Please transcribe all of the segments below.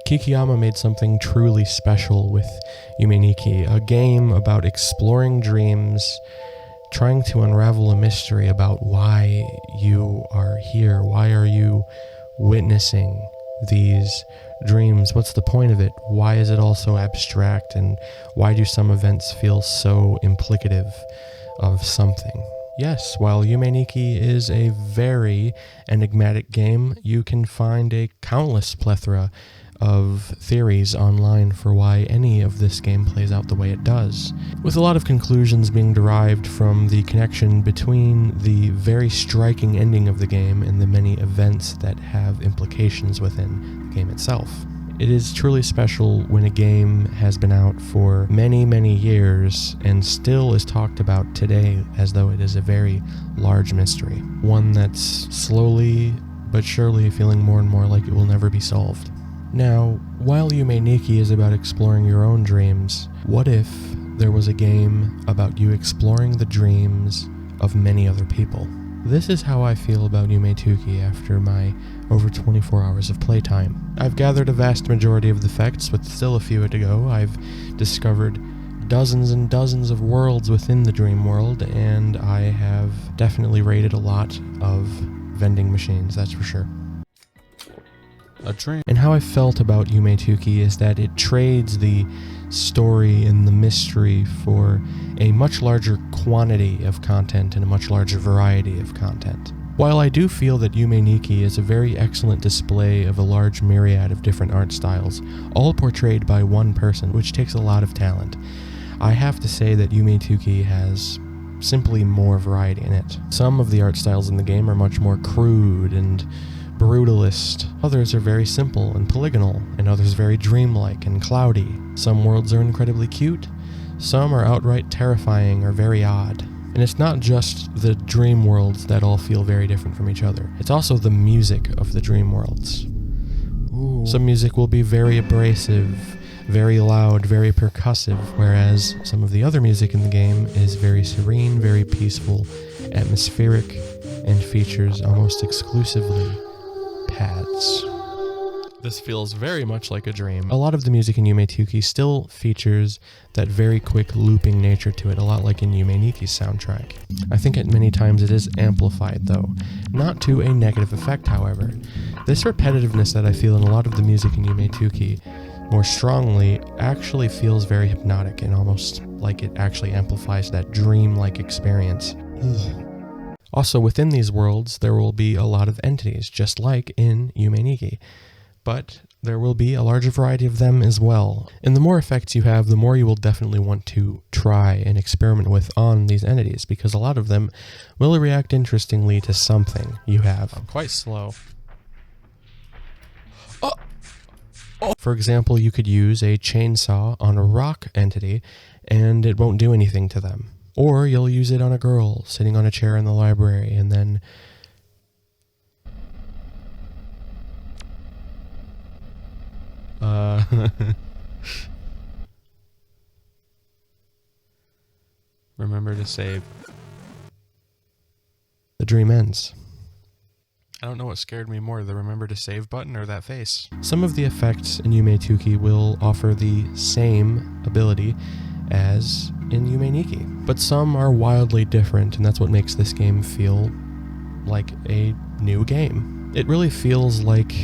Kikiyama made something truly special with Yume Nikki, a game about exploring dreams, trying to unravel a mystery about why you are here, why are you witnessing these dreams, what's the point of it, why is it all so abstract, and why do some events feel so implicative of something. Yes, while Yume Nikki is a very enigmatic game, you can find a countless plethora of theories online for why any of this game plays out the way it does, with a lot of conclusions being derived from the connection between the very striking ending of the game and the many events that have implications within the game itself. It is truly special when a game has been out for many, many years and still is talked about today as though it is a very large mystery, one that's slowly but surely feeling more and more like it will never be solved. Now, while Yume Nikki is about exploring your own dreams, what if there was a game about you exploring the dreams of many other people? This is how I feel about Yume Nikki after my over 24 hours of playtime. I've gathered a vast majority of the facts, with still a few to go. I've discovered dozens and dozens of worlds within the dream world, and I have definitely raided a lot of vending machines, that's for sure. And how I felt about Yume Nikki is that it trades the story and the mystery for a much larger quantity of content and a much larger variety of content. While I do feel that Yume Nikki is a very excellent display of a large myriad of different art styles, all portrayed by one person, which takes a lot of talent, I have to say that Yume Nikki has simply more variety in it. Some of the art styles in the game are much more crude and brutalist. Others are very simple and polygonal, and others very dreamlike and cloudy. Some worlds are incredibly cute, some are outright terrifying or very odd. And it's not just the dream worlds that all feel very different from each other. It's also the music of the dream worlds. Ooh. Some music will be very abrasive, very loud, very percussive, whereas some of the other music in the game is very serene, very peaceful, atmospheric, and features almost exclusively pads. This feels very much like a dream. A lot of the music in Yume Nikki still features that very quick looping nature to it, a lot like in Yume Nikki's soundtrack. I think at many times it is amplified though, not to a negative effect however. This repetitiveness that I feel in a lot of the music in Yume Nikki more strongly actually feels very hypnotic and almost like it actually amplifies that dream-like experience. Also, within these worlds, there will be a lot of entities, just like in Yume Nikki, but there will be a larger variety of them as well. And the more effects you have, the more you will definitely want to try and experiment with on these entities, because a lot of them will react interestingly to something you have. I'm quite slow. For example, you could use a chainsaw on a rock entity, and it won't do anything to them. Or you'll use it on a girl sitting on a chair in the library, and then remember to save. The dream ends. I don't know what scared me more, the remember to save button or that face. Some of the effects in Yume Nikki will offer the same ability as in Yume Nikki, but some are wildly different, and that's what makes this game feel like a new game. It really feels like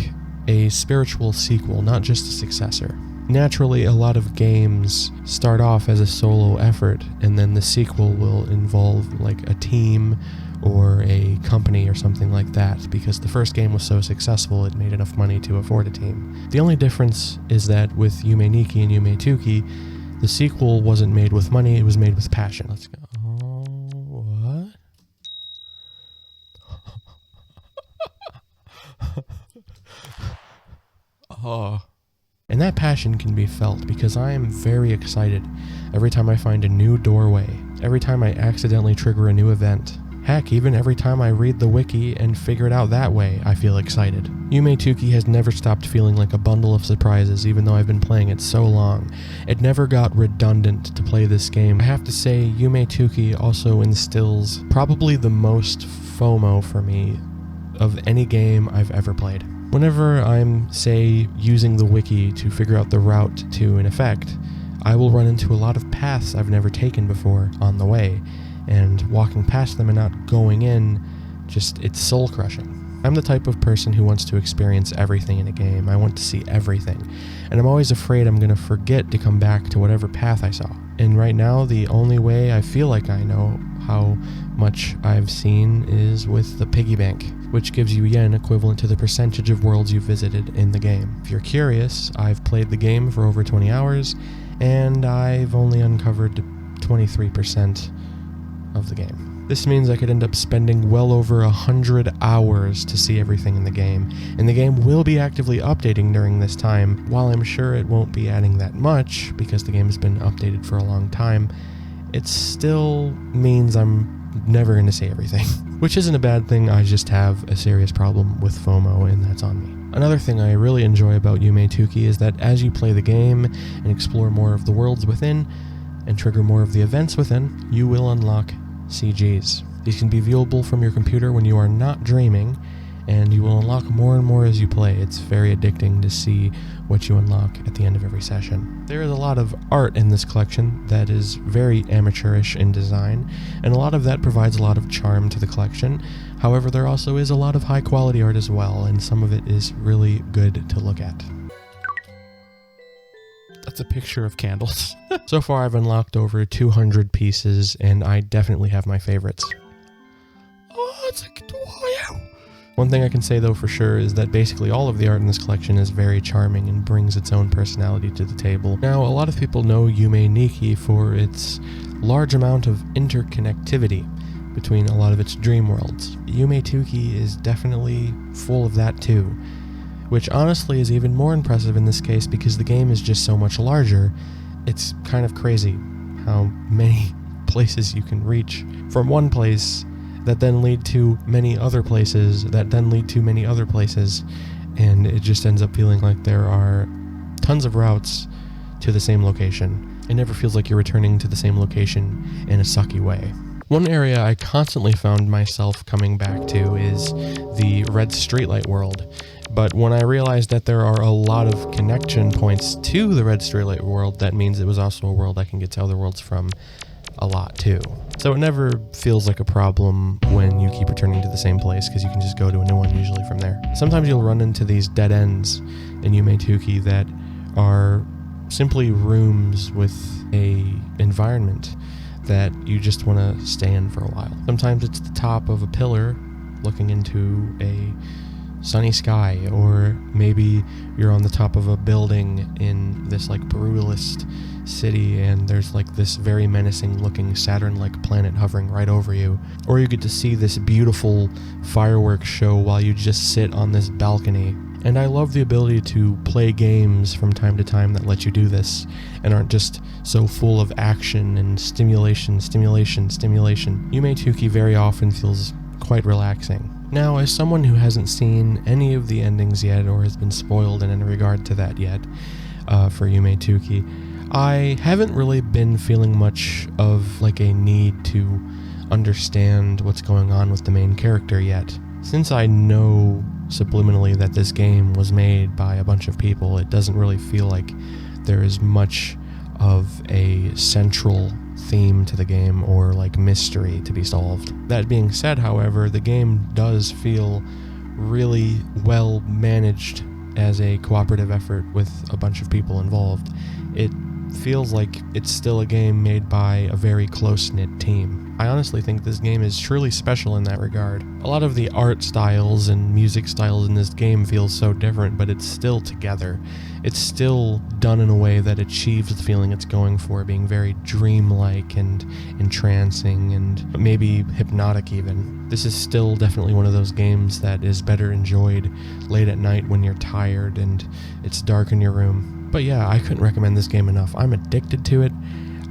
a spiritual sequel, not just a successor. Naturally, a lot of games start off as a solo effort, and then the sequel will involve like a team or a company or something like that, because the first game was so successful it made enough money to afford a team. The only difference is that with Yume Nikki and Yume Nikki, the sequel wasn't made with money, it was made with passion. Let's go. Oh, what? Oh. And that passion can be felt because I am very excited every time I find a new doorway, every time I accidentally trigger a new event. Heck, even every time I read the wiki and figure it out that way, I feel excited. Yume Nikki has never stopped feeling like a bundle of surprises, even though I've been playing it so long. It never got redundant to play this game. I have to say, Yume Nikki also instills probably the most FOMO for me of any game I've ever played. Whenever I'm, say, using the wiki to figure out the route to an effect, I will run into a lot of paths I've never taken before on the way, and walking past them and not going in, it's soul-crushing. I'm the type of person who wants to experience everything in a game. I want to see everything, and I'm always afraid I'm going to forget to come back to whatever path I saw. And right now, the only way I feel like I know how much I've seen is with the piggy bank, which gives you yen equivalent to the percentage of worlds you've visited in the game. If you're curious, I've played the game for over 20 hours, and I've only uncovered 23% of the game. This means I could end up spending well over 100 hours to see everything in the game, and the game will be actively updating during this time. While I'm sure it won't be adding that much, because the game's been updated for a long time, it still means I'm never going to see everything. Which isn't a bad thing, I just have a serious problem with FOMO, and that's on me. Another thing I really enjoy about Yume Nikki is that as you play the game and explore more of the worlds within, and trigger more of the events within, you will unlock CGs. These can be viewable from your computer when you are not dreaming, and you will unlock more and more as you play. It's very addicting to see what you unlock at the end of every session. There is a lot of art in this collection that is very amateurish in design, and a lot of that provides a lot of charm to the collection. However, there also is a lot of high quality art as well, and some of it is really good to look at. That's a picture of candles. So far I've unlocked over 200 pieces, and I definitely have my favorites. Oh, it's like, wow. One thing I can say though for sure is that basically all of the art in this collection is very charming and brings its own personality to the table. Now, a lot of people know Yume Nikki for its large amount of interconnectivity between a lot of its dream worlds. Yume Nikki is definitely full of that too, which honestly is even more impressive in this case because the game is just so much larger. It's kind of crazy how many places you can reach from one place that then lead to many other places that then lead to many other places, and it just ends up feeling like there are tons of routes to the same location. It never feels like you're returning to the same location in a sucky way. One area I constantly found myself coming back to is the red streetlight world, but when I realized that there are a lot of connection points to the red streetlight world, that means it was also a world I can get to other worlds from a lot too. So it never feels like a problem when you keep returning to the same place, because you can just go to a new one usually from there. Sometimes you'll run into these dead ends in Yume Nikki that are simply rooms with a environment that you just want to stay in for a while. Sometimes it's the top of a pillar looking into a sunny sky, or maybe you're on the top of a building in this like brutalist city and there's like this very menacing looking Saturn-like planet hovering right over you, or you get to see this beautiful fireworks show while you just sit on this balcony. And I love the ability to play games from time to time that let you do this and aren't just so full of action and stimulation. Yume Nikki very often feels quite relaxing. Now, as someone who hasn't seen any of the endings yet or has been spoiled in any regard to that yet for Yume Nikki, I haven't really been feeling much of like a need to understand what's going on with the main character yet. Since I know subliminally that this game was made by a bunch of people, it doesn't really feel like there is much of a central theme to the game or like mystery to be solved. That being said, however, the game does feel really well managed as a cooperative effort with a bunch of people involved. It feels like it's still a game made by a very close-knit team. I honestly think this game is truly special in that regard. A lot of the art styles and music styles in this game feel so different, but it's still together. It's still done in a way that achieves the feeling it's going for, being very dreamlike and entrancing and maybe hypnotic even. This is still definitely one of those games that is better enjoyed late at night when you're tired and it's dark in your room. But yeah, I couldn't recommend this game enough. I'm addicted to it.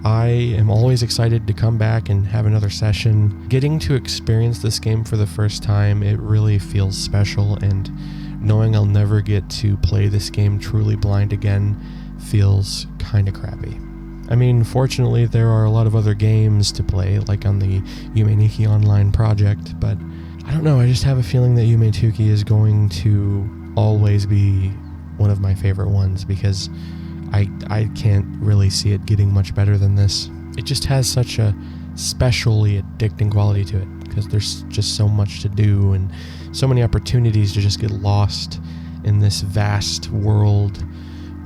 I am always excited to come back and have another session. Getting to experience this game for the first time, it really feels special, and knowing I'll never get to play this game truly blind again feels kinda crappy. I mean, fortunately there are a lot of other games to play, like on the Yume Nikki online project, but I don't know, I just have a feeling that Yume Nikki is going to always be one of my favorite ones, because I can't really see it getting much better than this. It just has such a specially addicting quality to it, because there's just so much to do and so many opportunities to just get lost in this vast world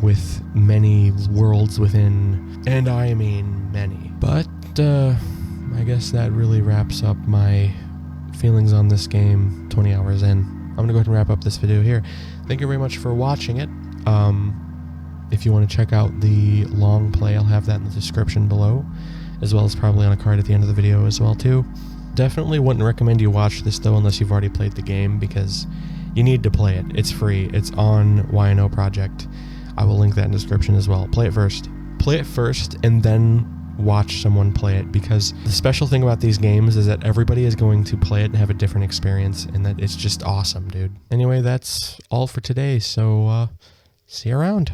with many worlds within, and I mean many. But I guess that really wraps up my feelings on this game 20 hours in. I'm gonna go ahead and wrap up this video here. Thank you very much for watching it. If you want to check out the long play, I'll have that in the description below, as well as probably on a card at the end of the video as well too. Definitely wouldn't recommend you watch this though unless you've already played the game, because you need to play it. It's free. It's on YNO Project. I will link that in the description as well. Play it first. Play it first and then watch someone play it, because the special thing about these games is that everybody is going to play it and have a different experience, and that it's just awesome, dude. Anyway, that's all for today, so see you around.